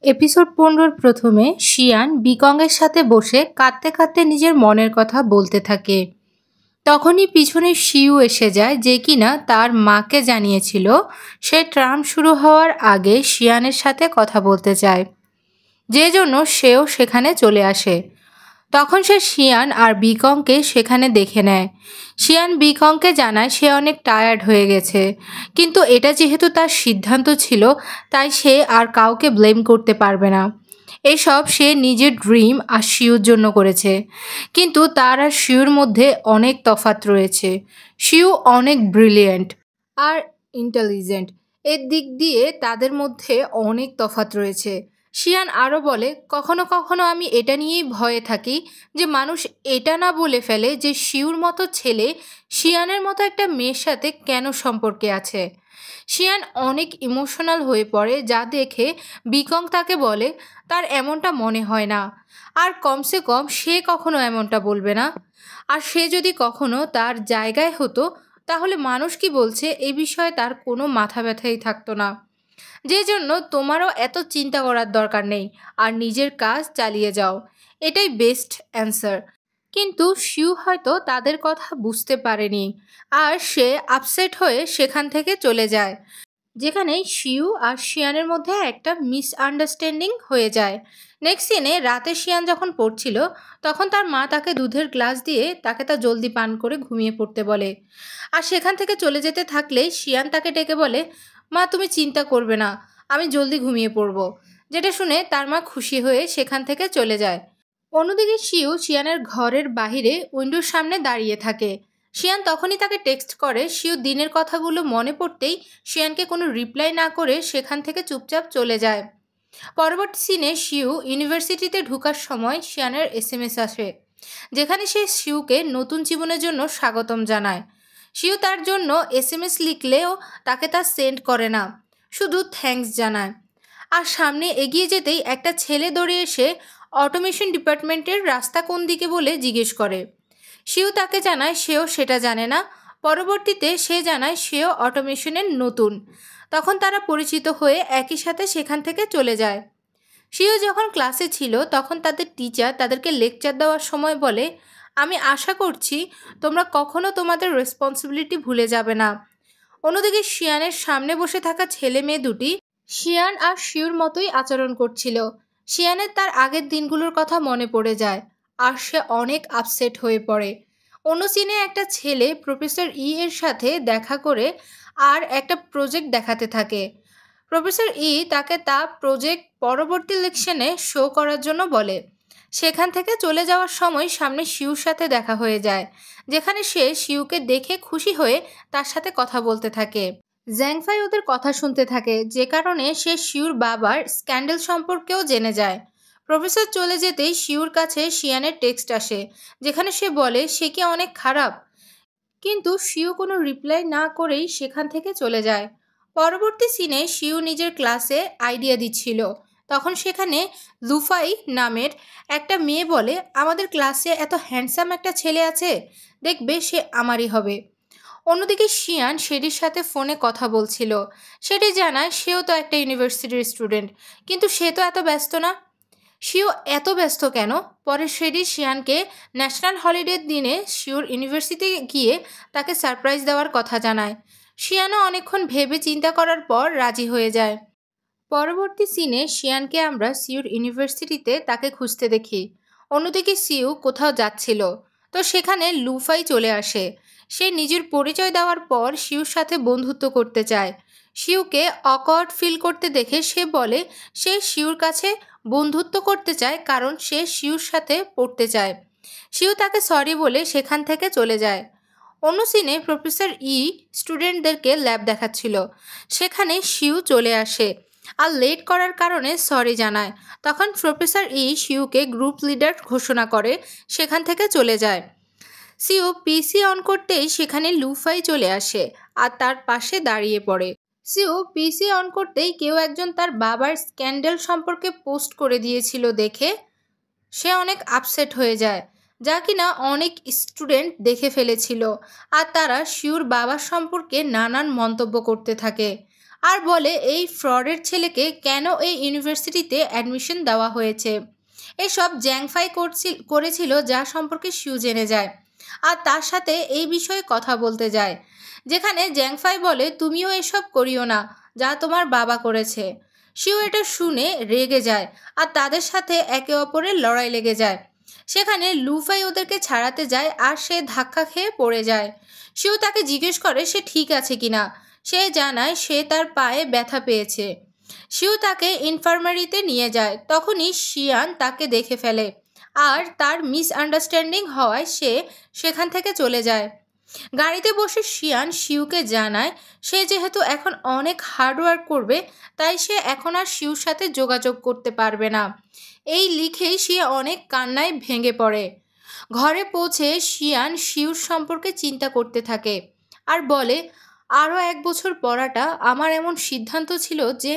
Episode 15-র প্রথমে Xi'an বিকংয়ের সাথে বসে কাঁদতে কাঁদতে নিজের মনের কথা বলতে থাকে। তখনই পিছনে শিউ এসে যায়, যে কিনা তার মাকে জানিয়েছিল সে ট্রাম শুরু হওয়ার আগে শিয়ানের সাথে কথা বলতে চায়, যে জন্য সেও সেখানে চলে আসে। তখন সে শিয়ান আর বিকংকে সেখানে দেখে নেয়। শিয়ান বিকংকে জানায় সে অনেক টায়ার্ড হয়ে গেছে, কিন্তু এটা যেহেতু তার সিদ্ধান্ত ছিল তাই সে আর কাউকে ব্লেম করতে পারবে না। এসব সে নিজের ড্রিম আর শিউর জন্য করেছে, কিন্তু তার আর শিউর মধ্যে অনেক তফাৎ রয়েছে। শিউ অনেক ব্রিলিয়েন্ট আর ইন্টেলিজেন্ট, এর দিক দিয়ে তাদের মধ্যে অনেক তফাৎ রয়েছে। শিয়ান আরও বলে, কখনো কখনো আমি এটা নিয়েই ভয়ে থাকি যে মানুষ এটা না বলে ফেলে যে শিউর মতো ছেলে শিয়ানের মতো একটা মেয়ের সাথে কেন সম্পর্কে আছে। শিয়ান অনেক ইমোশনাল হয়ে পড়ে, যা দেখে বিকং তাকে বলে তার এমনটা মনে হয় না, আর কমসে কম সে কখনো এমনটা বলবে না। আর সে যদি কখনো তার জায়গায় হতো তাহলে মানুষ কি বলছে এ বিষয়ে তার কোনো মাথা ব্যথাই থাকতো না। যে জন্য তোমারও এত চিন্তা করার দরকার নেই, আর নিজের কাজ চালিয়ে যাও, এটাই বেস্ট অ্যান্সার। কিন্তু শিউ হয়তো তাদের কথা বুঝতে পারেনি, আর সে আপসেট হয়ে সেখান থেকে চলে যায়, যেখানে শিউ আর শিয়ানের মধ্যে একটা মিসআন্ডারস্ট্যান্ডিং হয়ে যায়। নেক্সট সিনে রাতে শিয়ান যখন পড়ছিল তখন তার মা তাকে দুধের গ্লাস দিয়ে তাকে তা জলদি পান করে ঘুমিয়ে পড়তে বলে। আর সেখান থেকে চলে যেতে থাকলে শিয়ান তাকে ডেকে বলে, মা তুমি চিন্তা করবে না, আমি জলদি ঘুমিয়ে পড়ব। যেটা শুনে তার মা খুশি হয়ে সেখান থেকে চলে যায়। অন্যদিকে শিউ শিয়ানের ঘরের বাহিরে উইন্ডোর সামনে দাঁড়িয়ে থাকে। শিয়ান তখনই তাকে টেক্সট করে। শিউ দিনের কথাগুলো মনে পড়তেই শিয়ানকে কোনো রিপ্লাই না করে সেখান থেকে চুপচাপ চলে যায়। পরবর্তী সিনে শিউ ইউনিভার্সিটিতে ঢোকার সময় শিয়ানের SMS আসে, যেখানে সে শিউকে নতুন জীবনের জন্য স্বাগতম জানায়। শিউ তার জন্য SMS লিখলেও তাকে তা সেন্ড করে না, শুধু থ্যাঙ্কস জানায়। আর সামনে এগিয়ে যেতেই একটা ছেলে দৌড়ে এসে অটোমেশন ডিপার্টমেন্টের রাস্তা কোন দিকে বলে জিজ্ঞেস করে। শিউ তাকে জানায় সেও সেটা জানে না। পরবর্তীতে সে জানায় সেও অটোমেশনের নতুন। তখন তারা পরিচিত হয়ে একই সাথে সেখান থেকে চলে যায়। শিউ যখন ক্লাসে ছিল তখন তাদের টিচার তাদেরকে লেকচার দেওয়ার সময় বলে, আমি আশা করছি তোমরা কখনো তোমাদের রেসপন্সিবিলিটি ভুলে যাবে না। অন্যদিকে শিয়ানের সামনে বসে থাকা ছেলে মেয়ে দুটি শিয়ান আর শিউর মতোই আচরণ করছিল। শিয়ানের তার আগের দিনগুলোর কথা মনে পড়ে যায়, আর সে অনেক আপসেট হয়ে পড়ে। অন্য সিনে একটা ছেলে প্রফেসর এর সাথে দেখা করে আর একটা প্রজেক্ট দেখাতে থাকে। প্রফেসর তাকে তা প্রজেক্ট পরবর্তী লেকশনে শো করার জন্য বলে। সেখান থেকে চলে যাওয়ার সময় সামনে শিউর সাথে দেখা হয়ে যায়, যেখানে সে শিউকে দেখে খুশি হয়ে তার সাথে কথা বলতে থাকে। জ্যাংফাই ওদের কথা শুনতে থাকে, যে কারণে সে শিউর বাবার স্ক্যান্ডেল সম্পর্কেও জেনে যায়। প্রফেসর চলে যেতেই শিউর কাছে শিয়ানের টেক্সট আসে, যেখানে সে বলে সে কি অনেক খারাপ, কিন্তু শিউ কোনো রিপ্লাই না করেই সেখান থেকে চলে যায়। পরবর্তী সিনে শিউ নিজের ক্লাসে আইডিয়া দিচ্ছিল, তখন সেখানে লুফাই নামের একটা মেয়ে বলে, আমাদের ক্লাসে এত হ্যান্ডসাম একটা ছেলে আছে, দেখবে সে আমারই হবে। অন্যদিকে শিয়ান শেরির সাথে ফোনে কথা বলছিল। শেরি জানায় সেও তো একটা ইউনিভার্সিটির স্টুডেন্ট, কিন্তু সে তো এত ব্যস্ত না। শিউ এত ব্যস্ত কেন? পরে শেরি শিয়ানকে ন্যাশনাল হলিডের দিনে শিউর ইউনিভার্সিটি গিয়ে তাকে সারপ্রাইজ দেওয়ার কথা জানায়। শিয়ানও অনেকক্ষণ ভেবে চিন্তা করার পর রাজি হয়ে যায়। পরবর্তী সিনে শিয়ানকে আমরা শিউর ইউনিভার্সিটিতে তাকে খুঁজতে দেখি। অন্যদিকে শিউ কোথাও যাচ্ছিল, তো সেখানে লুফাই চলে আসে। সে নিজের পরিচয় দেওয়ার পর শিউর সাথে বন্ধুত্ব করতে চায়। শিউকে অকওয়ার্ড ফিল করতে দেখে সে বলে সে শিউর কাছে বন্ধুত্ব করতে চায়, কারণ সে শিউর সাথে পড়তে চায়। শিউ তাকে সরি বলে সেখান থেকে চলে যায়। অন্য সিনে প্রফেসর স্টুডেন্টদেরকে ল্যাব দেখাচ্ছিল। সেখানে শিউ চলে আসে আর লেট করার কারণে সরি জানায়। তখন প্রফেসর শিউকে গ্রুপ লিডার ঘোষণা করে সেখান থেকে চলে যায়। শিউ পিসি অন করতেই সেখানে লুফাই চলে আসে আর তার পাশে দাঁড়িয়ে পড়ে। শিউ পিসি অন করতেই কেউ একজন তার বাবার স্ক্যান্ডেল সম্পর্কে পোস্ট করে দিয়েছিল দেখে সে অনেক আপসেট হয়ে যায়, যা কিনা অনেক স্টুডেন্ট দেখে ফেলেছিল, আর তারা শিউর বাবার সম্পর্কে নানান মন্তব্য করতে থাকে। আর বলে এই ফ্রডের ছেলেকে কেন এই ইউনিভার্সিটিতে অ্যাডমিশন দেওয়া হয়েছে। এসব জ্যাংফাই করেছিল, যা সম্পর্কে শিউ জেনে যায় আর তার সাথে এই বিষয়ে কথা বলতে যায়, যেখানে জ্যাংফাই বলে তুমিও এসব করিও না যা তোমার বাবা করেছে। শিউ এটা শুনে রেগে যায় আর তাদের সাথে একে অপরের লড়াই লেগে যায়। সেখানে লুফাই ওদেরকে ছাড়াতে যায় আর সে ধাক্কা খেয়ে পড়ে যায়। শিউ তাকে জিজ্ঞেস করে সে ঠিক আছে কিনা। সে জানায় সে তার পায়ে ব্যথা পেয়েছে। শিউ তাকে ইনফার্মারিতে নিয়ে যায়। তখনই শিয়ান তাকে দেখে ফেলে আর তার মিসআন্ডারস্ট্যান্ডিং হওয়ায় সে সেখান থেকে চলে যায়। গাড়িতে বসে শিয়ান শিউকে জানায় সে যেহেতু এখন অনেক হার্ডওয়ার্ক করবে, তাই সে এখন আর শিউর সাথে যোগাযোগ করতে পারবে না। এই লিখেই সে অনেক কান্নায় ভেঙে পড়ে। ঘরে পৌঁছে শিয়ান শিউর সম্পর্কে চিন্তা করতে থাকে আর বলে আরও 1 বছর পড়াটা আমার এমন সিদ্ধান্ত ছিল যে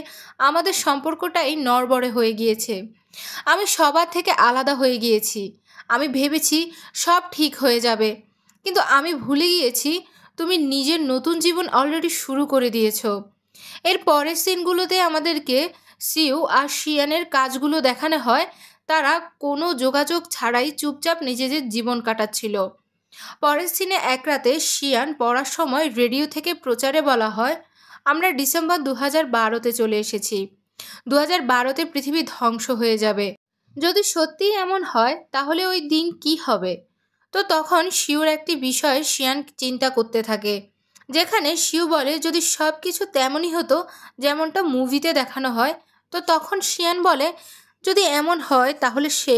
আমাদের সম্পর্কটাই নড়বড়ে হয়ে গিয়েছে। আমি সবার থেকে আলাদা হয়ে গিয়েছি। আমি ভেবেছি সব ঠিক হয়ে যাবে, কিন্তু আমি ভুলে গিয়েছি তুমি নিজের নতুন জীবন অলরেডি শুরু করে দিয়েছো। এর পরের সিনগুলোতে আমাদেরকে সিউ আর শিয়ানের কাজগুলো দেখানো হয়। তারা কোনো যোগাযোগ ছাড়াই চুপচাপ নিজেদের জীবন কাটাচ্ছিল। পরের সিনে এক রাতে শিয়ান পড়ার সময় রেডিও থেকে প্রচারে বলা হয় আমরা ডিসেম্বর 2012-তে চলে এসেছি। 2012-তে পৃথিবী ধ্বংস হয়ে যাবে। যদি সত্যিই এমন হয় তাহলে ওই দিন কি হবে? তো তখন শিউর একটি বিষয় শিয়ান চিন্তা করতে থাকে, যেখানে শিউ বলে যদি সব কিছু তেমনই হতো যেমনটা মুভিতে দেখানো হয়। তো তখন শিয়ান বলে যদি এমন হয় তাহলে সে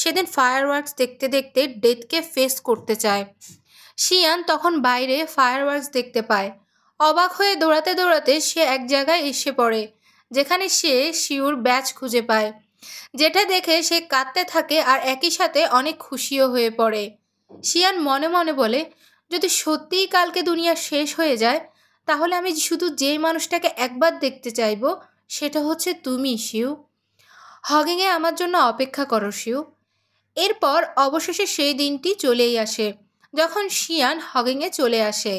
সেদিন ফায়ারওয়ার্কস দেখতে দেখতে ডেথকে ফেস করতে চায়। শিয়ান তখন বাইরে ফায়ারওয়ার্কস দেখতে পায়। অবাক হয়ে দৌড়াতে দৌড়াতে সে এক জায়গায় এসে পড়ে, যেখানে সে শিউর ব্যাজ খুঁজে পায়, যেটা দেখে সে কাঁদতে থাকে আর একই সাথে অনেক খুশিও হয়ে পড়ে। শিয়ান মনে মনে বলে যদি সত্যিই কালকে দুনিয়া শেষ হয়ে যায় তাহলে আমি শুধু যেই মানুষটাকে একবার দেখতে চাইবো সেটা হচ্ছে তুমি শিউ। হগিংয়ে আমার জন্য অপেক্ষা করো শিউ। এরপর অবশেষে সেই দিনটি চলেই আসে যখন শিয়ান হগিংয়ে চলে আসে।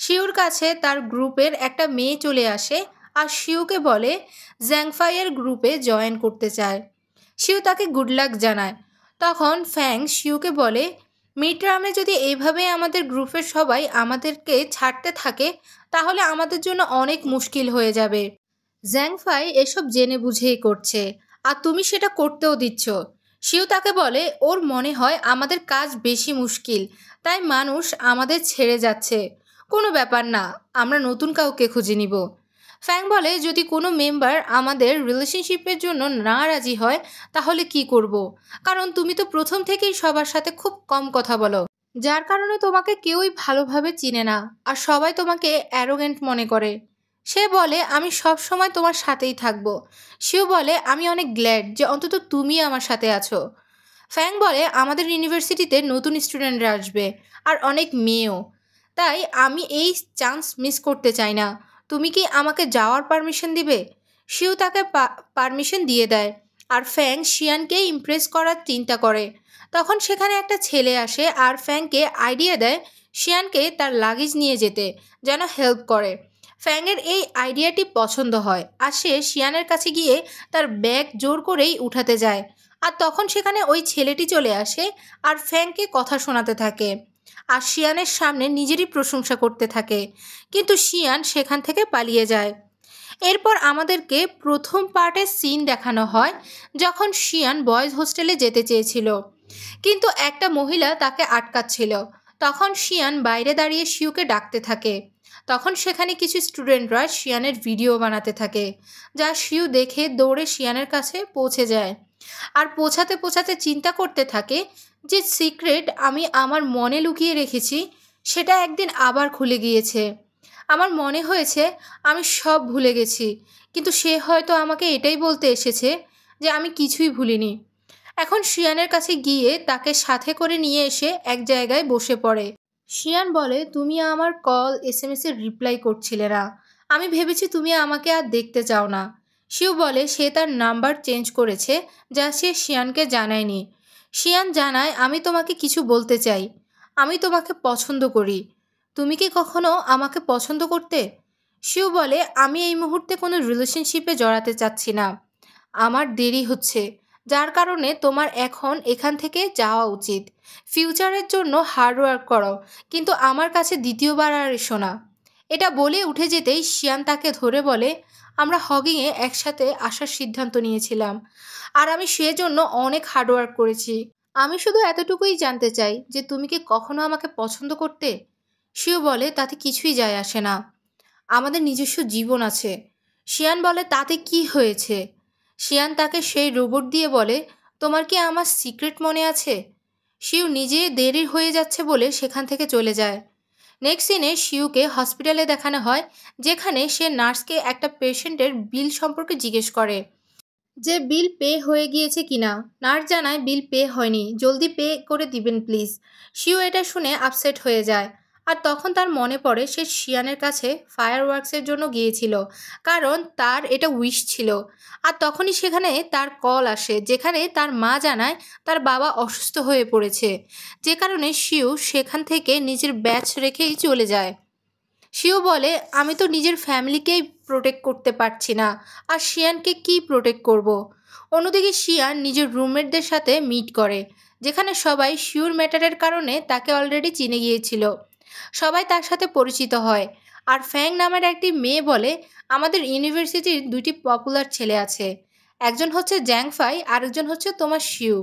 শিউর কাছে তার গ্রুপের একটা মেয়ে চলে আসে আর শিউকে বলে জ্যাংফাইয়ের গ্রুপে জয়েন করতে চায়। শিউ তাকে গুড লাক জানায়। তখন ফ্যাং শিউকে বলে মিডটার্মে যদি এইভাবে আমাদের গ্রুপের সবাই আমাদেরকে ছাড়তে থাকে তাহলে আমাদের জন্য অনেক মুশকিল হয়ে যাবে। জ্যাংফাই এসব জেনে বুঝেই করছে আর তুমি সেটা করতেও দিচ্ছ। শিউ তাকে বলে ওর মনে হয় আমাদের কাজ বেশি মুশকিল, তাই মানুষ আমাদের ছেড়ে যাচ্ছে। কোনো ব্যাপার না, আমরা নতুন কাউকে খুঁজে নিব। ফ্যাং বলে যদি কোনো মেম্বার আমাদের রিলেশনশিপের জন্য না রাজি হয় তাহলে কি করব? কারণ তুমি তো প্রথম থেকেই সবার সাথে খুব কম কথা বলো, যার কারণে তোমাকে কেউই ভালোভাবে চিনে না আর সবাই তোমাকে অ্যারোগেন্ট মনে করে। সে বলে আমি সব সময় তোমার সাথেই থাকবো। সেও বলে আমি অনেক গ্ল্যাড যে অন্তত তুমি আমার সাথে আছো। ফ্যাং বলে আমাদের ইউনিভার্সিটিতে নতুন স্টুডেন্টরা আসবে আর অনেক মেয়েও, তাই আমি এই চান্স মিস করতে চাই না। তুমি কি আমাকে যাওয়ার পারমিশন দিবে? শিউ তাকে পারমিশন দিয়ে দেয় আর ফ্যাং শিয়ানকে ইমপ্রেস করার চিন্তা করে। তখন সেখানে একটা ছেলে আসে আর ফ্যাংকে আইডিয়া দেয় শিয়ানকে তার লাগেজ নিয়ে যেতে, যেন হেল্প করে। ফ্যাংয়ের এই আইডিয়াটি পছন্দ হয় আর সে শিয়ানের কাছে গিয়ে তার ব্যাগ জোর করেই উঠাতে যায়। আর তখন সেখানে ওই ছেলেটি চলে আসে আর ফ্যাংকে কথা শোনাতে থাকে আর শিয়ানের সামনে নিজেরই প্রশংসা করতে থাকে, কিন্তু শিয়ান সেখান থেকে পালিয়ে যায়। এরপর আমাদেরকে প্রথম পার্টের সিন দেখানো হয় যখন শিয়ান বয়েজ হোস্টেলে যেতে চেয়েছিল, কিন্তু একটা মহিলা তাকে আটকাচ্ছিল। তখন শিয়ান বাইরে দাঁড়িয়ে শিউকে ডাকতে থাকে। তখন সেখানে কিছু স্টুডেন্টরা শিয়ানের ভিডিও বানাতে থাকে, যা শিউ দেখে দৌড়ে শিয়ানের কাছে পৌঁছে যায় আর পৌঁছাতে পৌঁছাতে চিন্তা করতে থাকে যে সিক্রেট আমি আমার মনে লুকিয়ে রেখেছি সেটা একদিন আবার খুলে গিয়েছে। আমার মনে হয়েছে আমি সব ভুলে গেছি, কিন্তু সে হয়তো আমাকে এটাই বলতে এসেছে যে আমি কিছুই ভুলিনি। এখন শিয়ানের কাছে গিয়ে তাকে সাথে করে নিয়ে এসে এক জায়গায় বসে পড়ে। শিয়ান বলে তুমি আমার কল এসএমএসের রিপ্লাই করছিলে না, আমি ভেবেছি তুমি আমাকে আর দেখতে চাও না। শিউ বলে সে তার নাম্বার চেঞ্জ করেছে, যা সে শিয়ানকে জানায়নি। শিয়ান জানায় আমি তোমাকে কিছু বলতে চাই, আমি তোমাকে পছন্দ করি। তুমি কি কখনো আমাকে পছন্দ করতে? শিউ বলে, আমি এই মুহূর্তে কোনো রিলেশনশিপে জড়াতে চাচ্ছি না। আমার দেরি হচ্ছে, যার কারণে তোমার এখন এখান থেকে যাওয়া উচিত। ফিউচারের জন্য হার্ডওয়ার্ক করো, কিন্তু আমার কাছে দ্বিতীয়বার আর এসো না। এটা বলে উঠে যেতেই শিয়ান তাকে ধরে বলে, আমরা হগিংয়ে একসাথে আসার সিদ্ধান্ত নিয়েছিলাম, আর আমি সেজন্য অনেক হার্ডওয়ার্ক করেছি। আমি শুধু এতটুকুই জানতে চাই যে তুমি কি কখনো আমাকে পছন্দ করতে? শিউ বলে, তাতে কিছুই যায় আসে না, আমাদের নিজস্ব জীবন আছে। শিয়ান বলে, তাতে কি হয়েছে? শিয়ান তাকে সেই রোবট দিয়ে বলে, তোমার কি আমার সিক্রেট মনে আছে? শিউ নিজে দেরি হয়ে যাচ্ছে বলে সেখান থেকে চলে যায়। নেক্সট সিনে শিউকে হসপিটালে দেখানো হয়, যেখানে সে নার্সকে একটা পেশেন্টের বিল সম্পর্কে জিজ্ঞেস করে, যে বিল পে হয়ে গিয়েছে কিনা। নার্স জানায় বিল পে হয়নি, জলদি পে করে দিবেন প্লিজ। শিউ এটা শুনে আপসেট হয়ে যায়, আর তখন তার মনে পড়ে সে শিয়ানের কাছে ফায়ার ওয়ার্কসের জন্য গিয়েছিল, কারণ তার এটা উইশ ছিল। আর তখনই সেখানে তার কল আসে, যেখানে তার মা জানায় তার বাবা অসুস্থ হয়ে পড়েছে, যে কারণে শিউ সেখান থেকে নিজের ব্যাচ রেখেই চলে যায়। শিউ বলে, আমি তো নিজের ফ্যামিলিকেই প্রোটেক্ট করতে পারছি না, আর শিয়ানকে কি প্রোটেক্ট করব। অন্যদিকে শিয়ান নিজের রুমমেটদের সাথে মিট করে, যেখানে সবাই শিউর ম্যাটারের কারণে তাকে অলরেডি চিনে গিয়েছিল। সবাই তার সাথে পরিচিত হয়, আর ফ্যাং নামের একটি মেয়ে বলে, আমাদের ইউনিভার্সিটির দুটি পপুলার ছেলে আছে, একজন হচ্ছে জ্যাংফাই, আরেকজন হচ্ছে তোমার শিউ।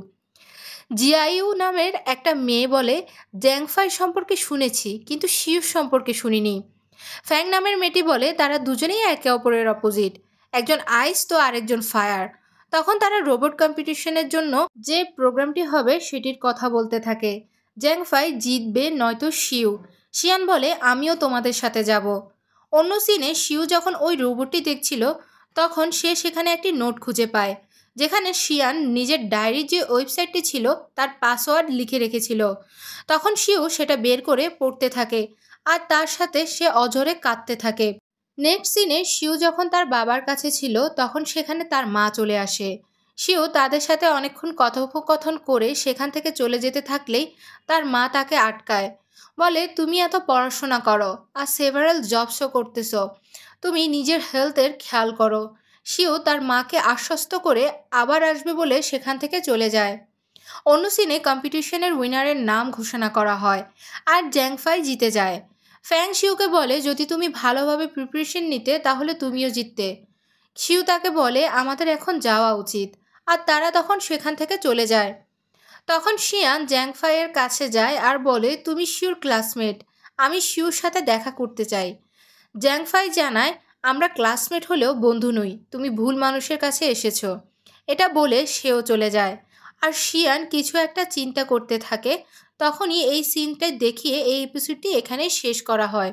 জিয়াইউ নামের একটা মেয়ে বলে, জ্যাংফাই সম্পর্কে শুনেছি, কিন্তু শিউ সম্পর্কে শুনিনি। ফ্যাং নামের মেয়েটি বলে, তারা দুজনেই একে অপরের অপোজিট, একজন আইস তো আরেকজন ফায়ার। তখন তারা রোবট কম্পিটিশনের জন্য যে প্রোগ্রামটি হবে সেটির কথা বলতে থাকে। জ্যাংফাই জিতবে নয়তো শিউ। শিয়ান বলে, আমিও তোমাদের সাথে যাব। অন্য সিনে শিউ যখন ওই রোবটটি দেখছিল, তখন সে সেখানে একটি নোট খুঁজে পায়, যেখানে শিয়ান নিজের ডায়েরির যে ওয়েবসাইটটি ছিল তার পাসওয়ার্ড লিখে রেখেছিল। তখন শিউ সেটা বের করে পড়তে থাকে, আর তার সাথে সে অঝরে কাঁদতে থাকে। নেক্সট সিনে শিউ যখন তার বাবার কাছে ছিল, তখন সেখানে তার মা চলে আসে। শিউ তাদের সাথে অনেকক্ষণ কথোপকথন করে সেখান থেকে চলে যেতে থাকলেই তার মা তাকে আটকায়, বলে, তুমি এত পড়াশোনা করো আর সেভারাল জবসও করতেছো, তুমি নিজের হেলথের খেয়াল করো। শিউ তার মাকে আশ্বস্ত করে আবার আসবে বলে সেখান থেকে চলে যায়। অন্য সিনে কম্পিটিশনের উইনারের নাম ঘোষণা করা হয়, আর জ্যাংফাই জিতে যায়। ফ্যাং শিউকে বলে, যদি তুমি ভালোভাবে প্রিপারেশন নিতে তাহলে তুমিও জিততে। শিউ তাকে বলে, আমাদের এখন যাওয়া উচিত, আর তারা তখন সেখান থেকে চলে যায়। তখন শিয়ান জ্যাংফাইয়ের কাছে যায় আর বলে, তুমি শিউর ক্লাসমেট, আমি শিউর সাথে দেখা করতে চাই। জ্যাংফাই জানায়, আমরা ক্লাসমেট হলেও বন্ধু নই, তুমি ভুল মানুষের কাছে এসেছো। এটা বলে সেও চলে যায়, আর শিয়ান কিছু একটা চিন্তা করতে থাকে। তখনই এই সিনটা দেখিয়ে এই এপিসোডটি এখানে শেষ করা হয়।